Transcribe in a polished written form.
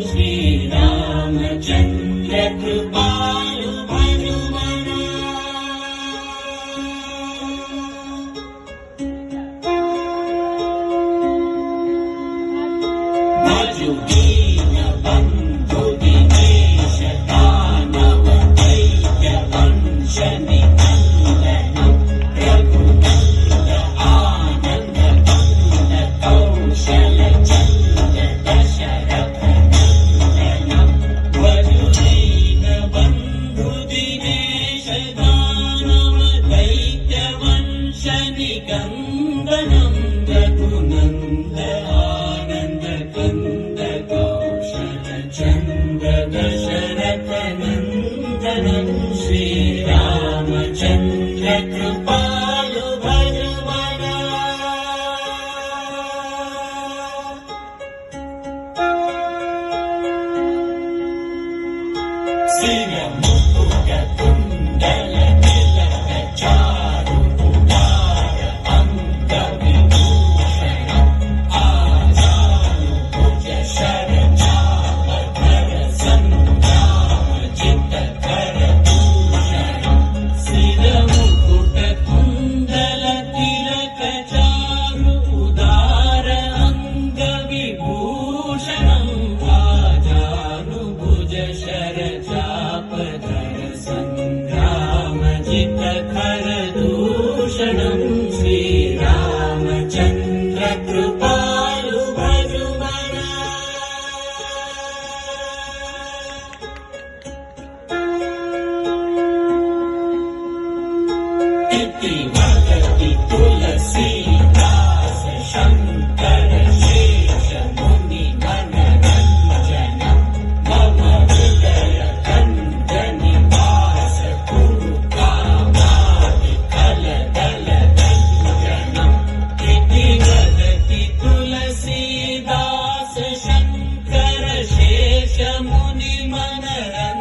श्रीरामचन्द्र कृपालु भनुमना भजु दीन बन्धु दिनेश दानव दैत्य वंश निकन्दनं रघुनन्द आनन्द कंद कौशल चन्द्र दशरथ नन्दनं भजु दीन बन्धु दिनेश दानव दैत्य वंश निकन्दनं रघुनन्द आनन्द कंद कौशल चन्द्र दशरथ नन्दनं श्रीरामचन्द्र कृपालु भनुमना सिरमुकुट कुण्डल तिलक चारु उदार अङ्गविभूषणम् आजानुभुज शरचापधर सङ्ग्रामजितकर भूषणम् सिरमुकुट कुण्डल तिलक चारु उदार अङ्गविभूषणम् आजानुभुज शरचापधर सङ्ग्रामजितकर दूषणम् श्रीरामचन्द्र कृपालु भनुमना इति वदति तुलसीदास शङ्कर शेष मुनि मनरञ्जनं मम हृदय कञ्ज निवास कुरु कामादि कलदल रञ्जनम् इति वदति तुलसीदास शङ्कर शेष मुनि मनरञ्जनं